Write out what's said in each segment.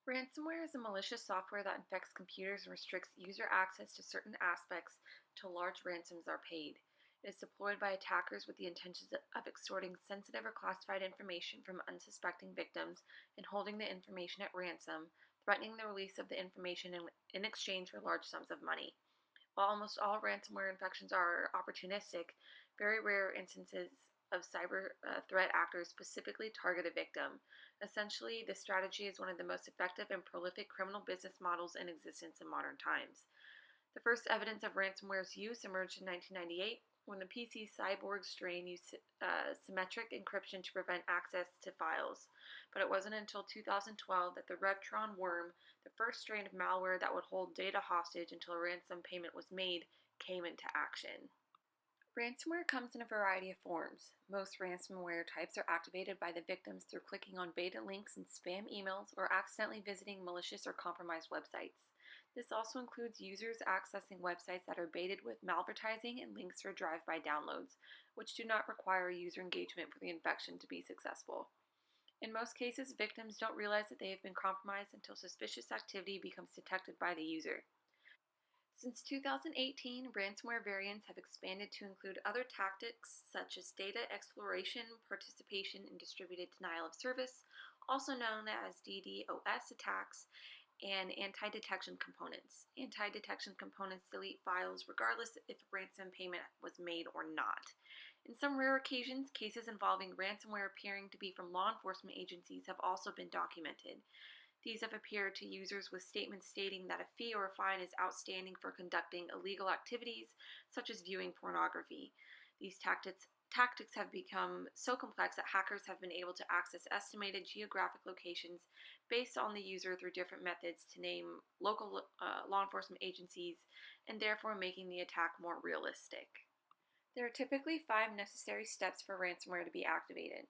Ransomware is a malicious software that infects computers and restricts user access to certain aspects until large ransoms are paid. It is deployed by attackers with the intention of extorting sensitive or classified information from unsuspecting victims and holding the information at ransom, threatening the release of the information in exchange for large sums of money. While almost all ransomware infections are opportunistic, very rare instances of cyber threat actors specifically target a victim. Essentially, this strategy is one of the most effective and prolific criminal business models in existence in modern times. The first evidence of ransomware's use emerged in 1998 when the PC Cyborg strain used symmetric encryption to prevent access to files. But it wasn't until 2012 that the Revtron worm, the first strain of malware that would hold data hostage until a ransom payment was made, came into action. Ransomware comes in a variety of forms. Most ransomware types are activated by the victims through clicking on beta links in spam emails or accidentally visiting malicious or compromised websites. This also includes users accessing websites that are baited with malvertising and links for drive-by downloads, which do not require user engagement for the infection to be successful. In most cases, victims don't realize that they have been compromised until suspicious activity becomes detected by the user. Since 2018, ransomware variants have expanded to include other tactics such as data exploration, participation in distributed denial of service, also known as DDoS attacks, and anti-detection components. Anti-detection components delete files regardless if a ransom payment was made or not. In some rare occasions, cases involving ransomware appearing to be from law enforcement agencies have also been documented. These have appeared to users with statements stating that a fee or a fine is outstanding for conducting illegal activities, such as viewing pornography. These tactics have become so complex that hackers have been able to access estimated geographic locations based on the user through different methods to name local law enforcement agencies, and therefore making the attack more realistic. There are typically 5 necessary steps for ransomware to be activated.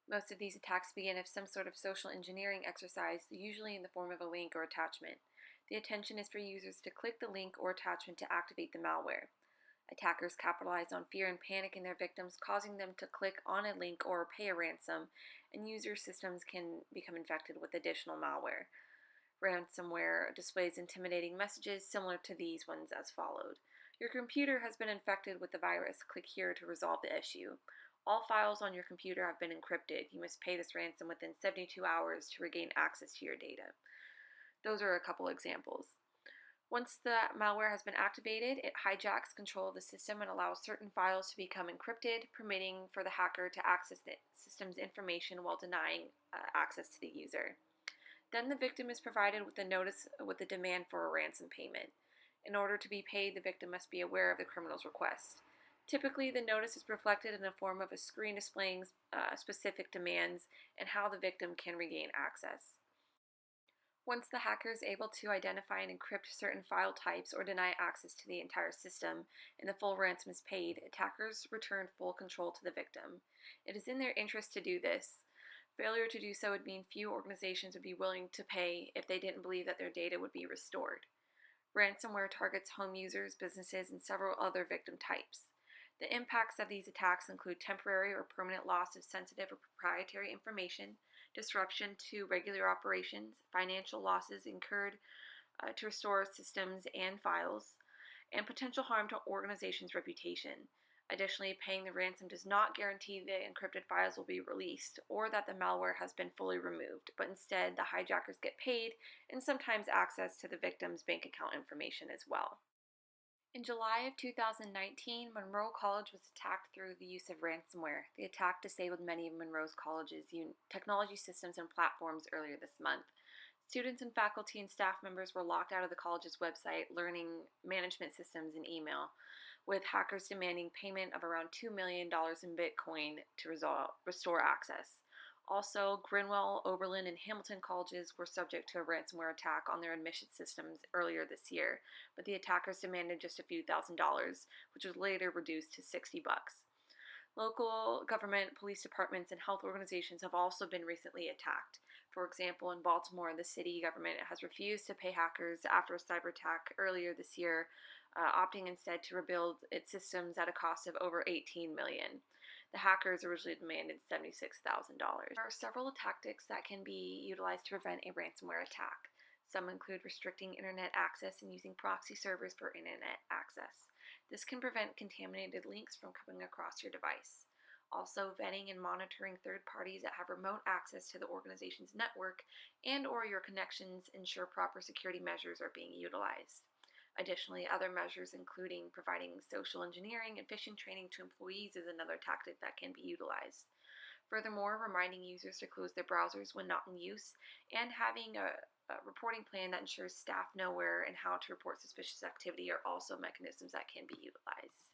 Most of these attacks begin with some sort of social engineering exercise, usually in the form of a link or attachment. The intention is for users to click the link or attachment to activate the malware. Attackers capitalize on fear and panic in their victims, causing them to click on a link or pay a ransom, and user systems can become infected with additional malware. Ransomware displays intimidating messages similar to these ones as followed. Your computer has been infected with the virus. Click here to resolve the issue. All files on your computer have been encrypted. You must pay this ransom within 72 hours to regain access to your data. Those are a couple examples. Once the malware has been activated, it hijacks control of the system and allows certain files to become encrypted, permitting for the hacker to access the system's information while denying access to the user. Then the victim is provided with a notice with a demand for a ransom payment. In order to be paid, the victim must be aware of the criminal's request. Typically, the notice is reflected in the form of a screen displaying specific demands and how the victim can regain access. Once the hacker is able to identify and encrypt certain file types or deny access to the entire system and the full ransom is paid, attackers return full control to the victim. It is in their interest to do this. Failure to do so would mean few organizations would be willing to pay if they didn't believe that their data would be restored. Ransomware targets home users, businesses, and several other victim types. The impacts of these attacks include temporary or permanent loss of sensitive or proprietary information, disruption to regular operations, financial losses incurred to restore systems and files, and potential harm to organizations' reputation. Additionally, paying the ransom does not guarantee the encrypted files will be released or that the malware has been fully removed, but instead the hijackers get paid and sometimes access to the victim's bank account information as well. In July of 2019, Monroe College was attacked through the use of ransomware. The attack disabled many of Monroe's college's technology systems and platforms earlier this month. Students and faculty and staff members were locked out of the college's website, learning management systems, and email, with hackers demanding payment of around $2 million in Bitcoin to restore access. Also, Grinwell, Oberlin, and Hamilton colleges were subject to a ransomware attack on their admission systems earlier this year, but the attackers demanded just a few $1,000s, which was later reduced to $60. Local government, police departments, and health organizations have also been recently attacked. For example, in Baltimore, the city government has refused to pay hackers after a cyber attack earlier this year, opting instead to rebuild its systems at a cost of over $18 million. The hackers originally demanded $76,000. There are several tactics that can be utilized to prevent a ransomware attack. Some include restricting internet access and using proxy servers for internet access. This can prevent contaminated links from coming across your device. Also, vetting and monitoring third parties that have remote access to the organization's network and or your connections ensure proper security measures are being utilized. Additionally, other measures including providing social engineering and phishing training to employees is another tactic that can be utilized. Furthermore, reminding users to close their browsers when not in use and having a reporting plan that ensures staff know where and how to report suspicious activity are also mechanisms that can be utilized.